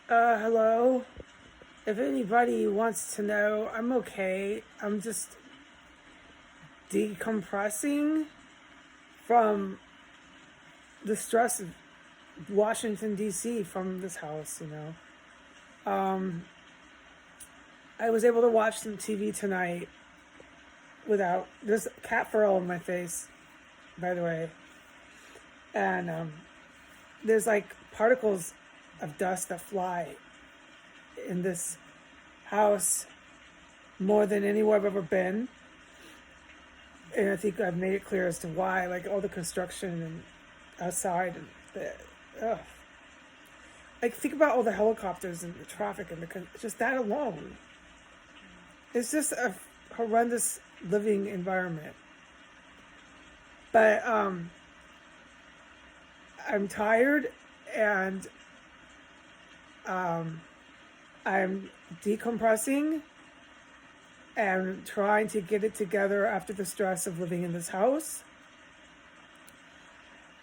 Hello. If anybody wants to know, I'm okay. I'm just decompressing from the stress of Washington, D.C., from this house. I was able to watch some TV tonight without. There's cat fur all in my face, by the way. And there's like particles of dust that fly in this house more than anywhere I've ever been. And I think I've made it clear as to why, like all the construction and outside and like think about all the helicopters and the traffic and just that alone. It's just a horrendous living environment. But I'm tired and I'm decompressing and trying to get it together after the stress of living in this house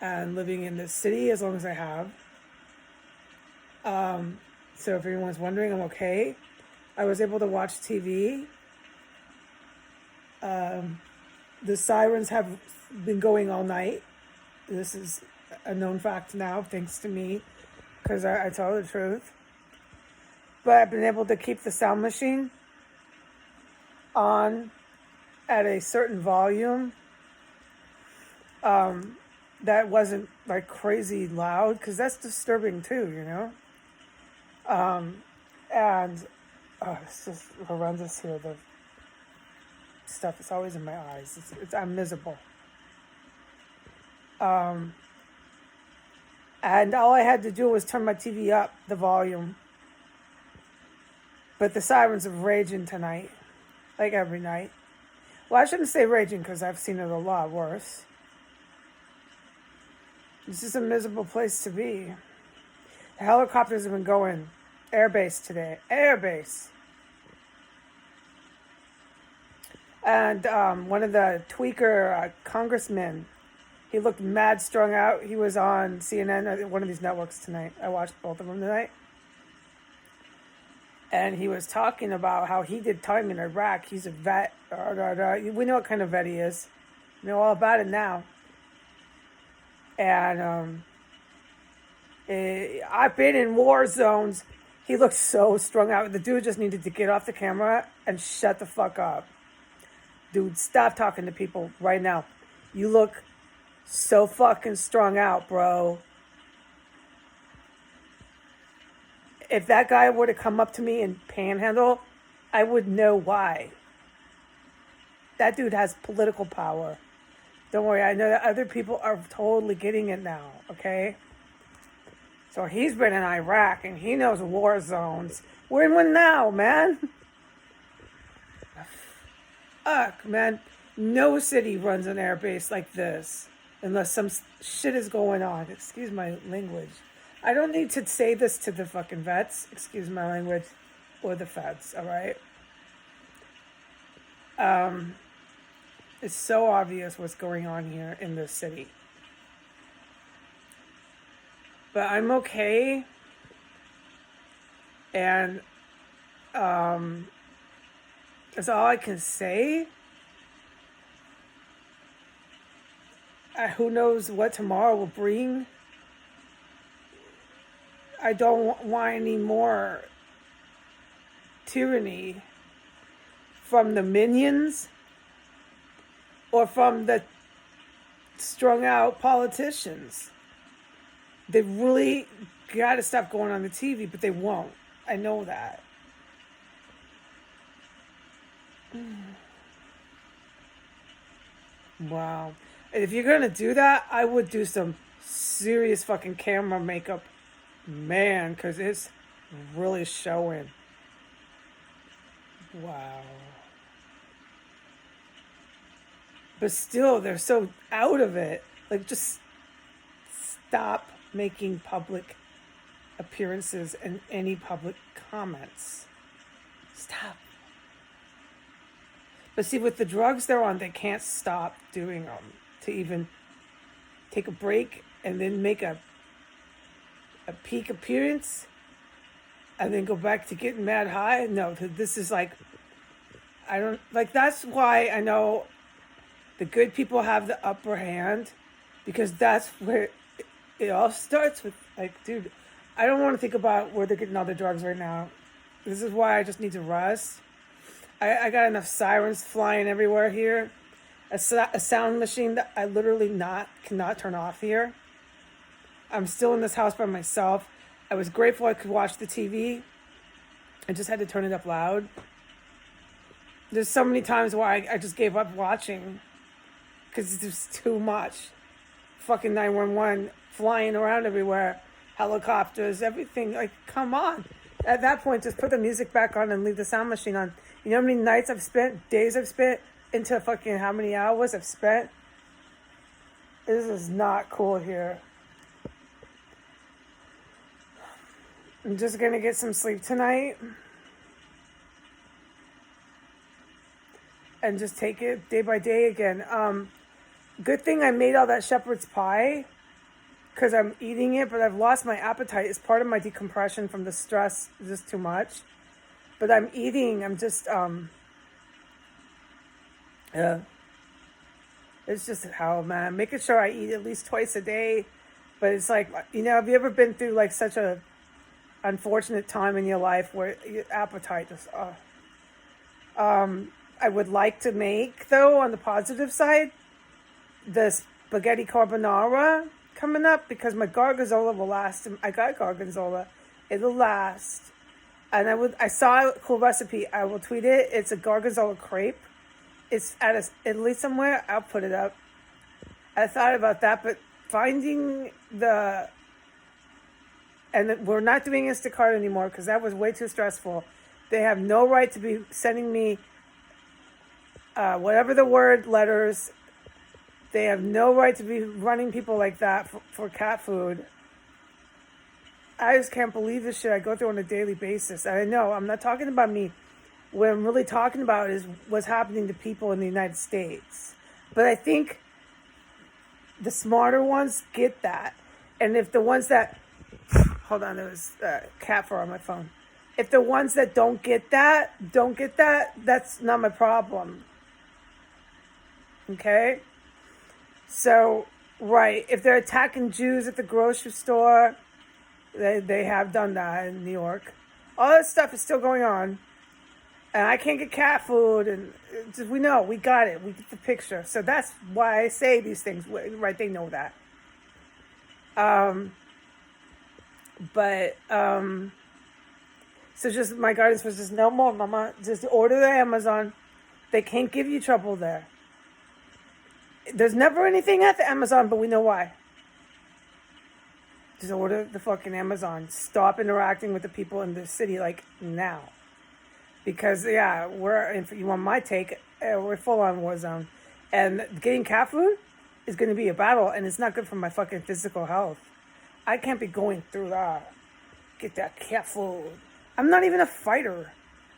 and living in this city as long as I have. So if anyone's wondering, I'm okay. I was able to watch TV. The sirens have been going all night. This is a known fact now, thanks to me, because I tell the truth. But I've been able to keep the sound machine on at a certain volume that wasn't like crazy loud, because that's disturbing too. And it's just horrendous here. The stuff is always in my eyes. I'm miserable. And all I had to do was turn my TV up, the volume. But the sirens are raging tonight, like every night. Well, I shouldn't say raging because I've seen it a lot worse. This is a miserable place to be. The helicopters have been going. Airbase today. Airbase. And one of the tweaker congressmen, he looked mad strung out. He was on CNN, one of these networks tonight. I watched both of them tonight. And he was talking about how he did time in Iraq. He's a vet. We know what kind of vet he is. We know all about it now. And I've been in war zones. He looked so strung out. The dude just needed to get off the camera and shut the fuck up. Dude, stop talking to people right now. You look so fucking strung out, bro. If that guy were to come up to me and panhandle, I would know why. That dude has political power. Don't worry, I know that other people are totally getting it now, okay? So he's been in Iraq and he knows war zones. We're in one now, man. Fuck, man. No city runs an airbase like this unless some shit is going on. Excuse my language. I don't need to say this to the fucking vets, excuse my language, or the feds, all right? It's so obvious what's going on here in this city. But I'm okay. And that's all I can say. Who knows what tomorrow will bring. I don't want any more tyranny from the minions or from the strung out politicians. They really got to stop going on the TV, but they won't. I know that. Wow. And if you're going to do that, I would do some serious fucking camera makeup. Man, because it's really showing. Wow. But still, they're so out of it. Like, just stop making public appearances and any public comments. Stop. But see, with the drugs they're on, they can't stop doing them. To even take a break and then make a peak appearance, and then go back to getting mad high. No, this is like, I don't, like, that's why I know the good people have the upper hand, because that's where it all starts with, like, dude, I don't want to think about where they're getting all the drugs right now. This is why I just need to rest. I got enough sirens flying everywhere here. A sound machine that I literally cannot turn off here. I'm still in this house by myself. I was grateful I could watch the TV. I just had to turn it up loud. There's so many times where I just gave up watching because it's just too much. Fucking 911 flying around everywhere, helicopters, everything. Like, come on. At that point, just put the music back on and leave the sound machine on. You know how many nights I've spent, days I've spent, into fucking how many hours I've spent? This is not cool here. I'm just gonna get some sleep tonight. And just take it day by day again. Good thing I made all that shepherd's pie, because I'm eating it, but I've lost my appetite. It's part of my decompression from the stress, just too much. But I'm eating, I'm just, it's just how, man, making sure I eat at least twice a day. But it's like, you know, have you ever been through like such a unfortunate time in your life where your appetite just, I would like to make, though, on the positive side, the spaghetti carbonara coming up, because my gorgonzola will last. I got gorgonzola. It'll last. And I saw a cool recipe. I will tweet it. It's a gorgonzola crepe. It's at Italy somewhere. I'll put it up. I thought about that, but finding and we're not doing Instacart anymore because that was way too stressful. They have no right to be sending me whatever the word letters. They have no right to be running people like that for cat food. I just can't believe this shit I go through on a daily basis. And I know, I'm not talking about me. What I'm really talking about is what's happening to people in the United States. But I think the smarter ones get that. And if the ones that... Hold on, there was a cat fur on my phone. If the ones that don't get that, that's not my problem. Okay? So, right, if they're attacking Jews at the grocery store, they have done that in New York. All that stuff is still going on. And I can't get cat food, and we know, we got it, we get the picture. So that's why I say these things, right, they know that. So just, my guidance was just, no more, mama, just order the Amazon. They can't give you trouble there. There's never anything at the Amazon, but we know why. Just order the fucking Amazon. Stop interacting with the people in the city, like, now. Because, yeah, if you want my take, we're full on war zone. And getting cat food is going to be a battle, and it's not good for my fucking physical health. I can't be going through that. Get that cat food. I'm not even a fighter.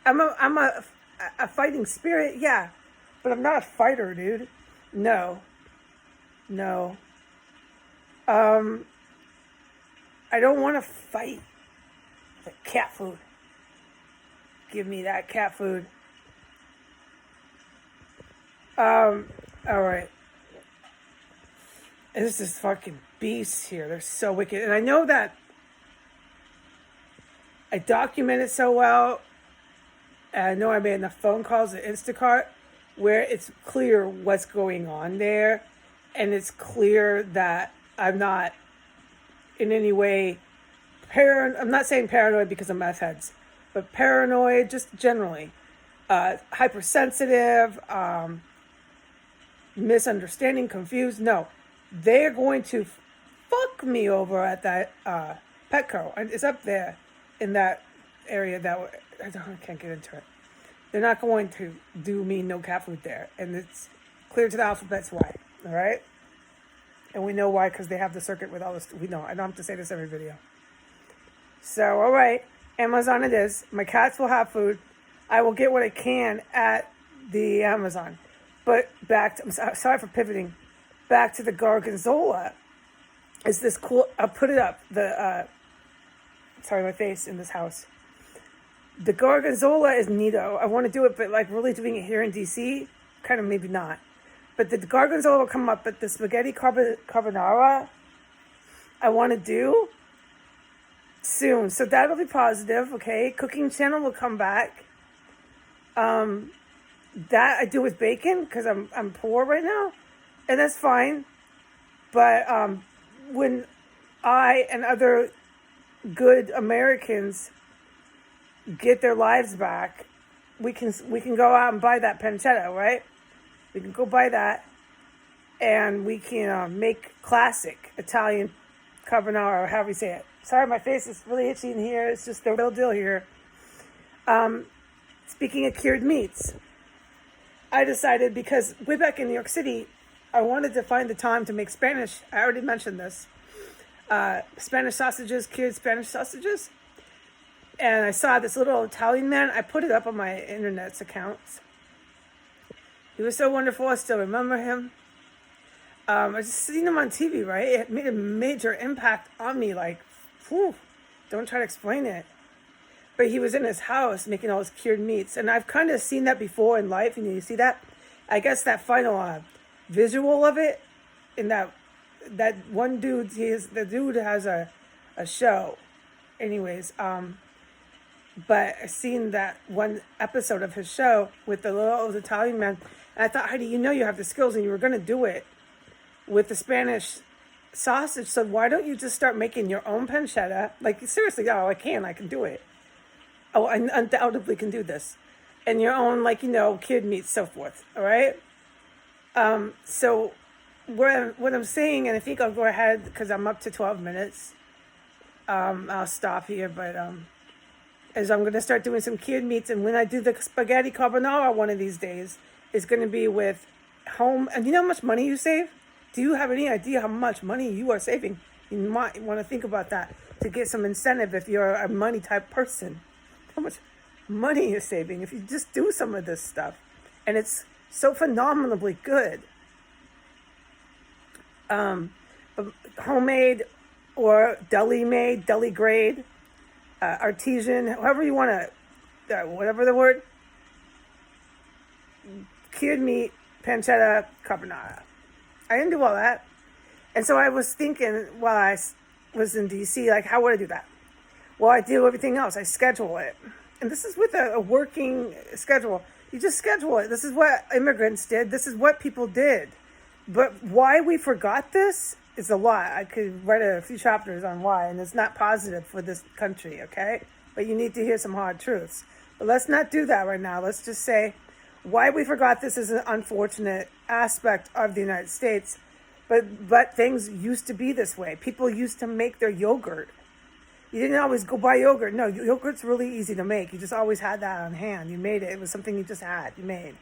I'm a fighting spirit, yeah. But I'm not a fighter, dude. No. I don't want to fight. The cat food. Give me that cat food. Alright. There's this fucking beasts here. They're so wicked. And I know that I document it so well. And I know I made enough phone calls at Instacart where it's clear what's going on there. And it's clear that I'm not in any way I'm not saying paranoid because of meth heads, but paranoid just generally. Hypersensitive, misunderstanding, confused. No, they're going to fuck me over at that Petco. It's up there in that area that I can't get into it. They're not going to do me no cat food there. And it's clear to the alphabets why. All right? And we know why, because they have the circuit with all this. We know. I don't have to say this every video. So, all right. Amazon it is. My cats will have food. I will get what I can at the Amazon. But back to... I'm sorry for pivoting. Back to the Gorgonzola. Is this cool... I'll put it up. Sorry, my face in this house. The gorgonzola is neato. I want to do it, but like really doing it here in DC, kind of maybe not. But the gorgonzola will come up, but the spaghetti carbonara, I want to do soon. So that'll be positive, okay? Cooking channel will come back. That I do with bacon because I'm poor right now, and that's fine. But when I and other good Americans get their lives back, we can go out and buy that pancetta, right? We can go buy that, and we can make classic Italian carbonara, or however you say it. Sorry, my face is really itchy in here. It's just the real deal here. Speaking of cured meats, I decided, because way back in New York City, I wanted to find the time to make Spanish. I already mentioned this. Spanish sausages, cured Spanish sausages. And I saw this little Italian man. I put it up on my internet's accounts. He was so wonderful. I still remember him. I just seen him on TV, right? It made a major impact on me. Like, whew, don't try to explain it. But he was in his house making all his cured meats. And I've kind of seen that before in life. And you see that? I guess that final visual of it, in that one dude, the dude has a show. Anyways, but I seen that one episode of his show with the little old Italian man. And I thought, Heidi, you have the skills and you were going to do it with the Spanish sausage. So why don't you just start making your own pancetta? Like, seriously, I can do it. Oh, I undoubtedly can do this. And your own, cured meats, so forth. All right? So what I'm saying, and I think I'll go ahead because I'm up to 12 minutes. I'll stop here, but as I'm going to start doing some cured meats. And when I do the spaghetti carbonara one of these days, it's going to be with home. And you know how much money you save? Do you have any idea how much money you are saving? You might want to think about that to get some incentive if you're a money type person. How much money you're saving if you just do some of this stuff. And it's so phenomenally good. Homemade or deli made, deli grade, artisan, however you want to, whatever the word, cured meat, pancetta, carbonara. I didn't do all that. And so I was thinking while I was in DC, like, how would I do that? Well, I do everything else. I schedule it. And this is with a working schedule. You just schedule it. This is what immigrants did. This is what people did. But why we forgot this is a lot. I could write a few chapters on why, and it's not positive for this country, okay? But you need to hear some hard truths. But let's not do that right now. Let's just say why we forgot this is an unfortunate aspect of the United States. But things used to be this way. People used to make their yogurt. You didn't always go buy yogurt. No, yogurt's really easy to make. You just always had that on hand. You made it. It was something you just had. You made.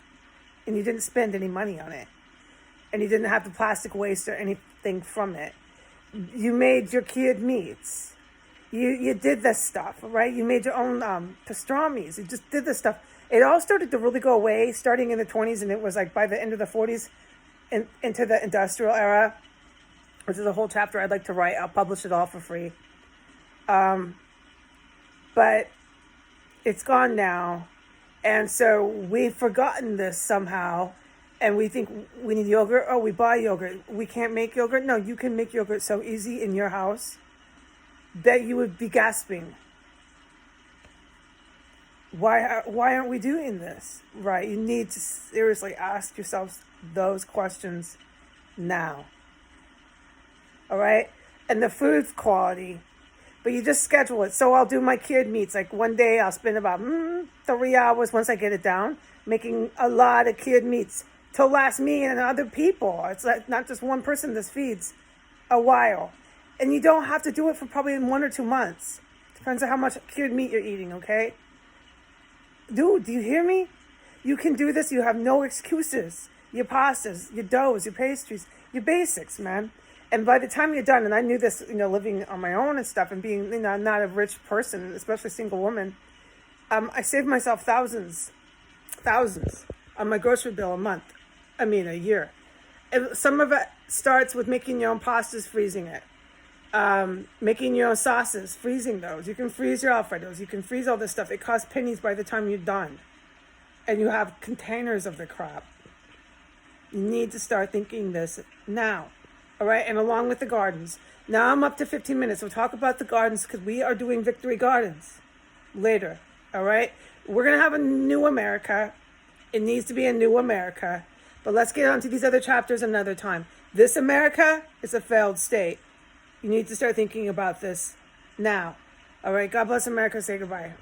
And you didn't spend any money on it. And you didn't have the plastic waste or anything from it. You made your cured meats. You did this stuff, right? You made your own pastrami's. You just did this stuff. It all started to really go away starting in the 20s, and it was like by the end of the 40s into the industrial era, which is a whole chapter I'd like to write. I'll publish it all for free. But it's gone now. And so we've forgotten this somehow. And we think we need yogurt. Oh, we buy yogurt. We can't make yogurt. No, you can make yogurt so easy in your house that you would be gasping. Why aren't we doing this? Right? You need to seriously ask yourselves those questions now. All right? And the food quality. But you just schedule it. So I'll do my cured meats. Like one day I'll spend about 3 hours once I get it down making a lot of cured meats to last me and other people. It's like not just one person this feeds a while. And you don't have to do it for probably 1 or 2 months. Depends on how much cured meat you're eating, okay? Dude, do you hear me? You can do this. You have no excuses. Your pastas, your doughs, your pastries, your basics, man. And by the time you're done, and I knew this, living on my own and stuff and being, not a rich person, especially a single woman, I saved myself thousands on my grocery bill a year. And some of it starts with making your own pastas, freezing it. Making your own sauces, freezing those. You can freeze your Alfredos. You can freeze all this stuff. It costs pennies by the time you're done. And you have containers of the crap. You need to start thinking this now. All right? And along with the gardens. Now I'm up to 15 minutes. We'll talk about the gardens because we are doing Victory Gardens later. All right? We're going to have a new America. It needs to be a new America. But let's get on to these other chapters another time. This America is a failed state. You need to start thinking about this now. All right. God bless America. Say goodbye.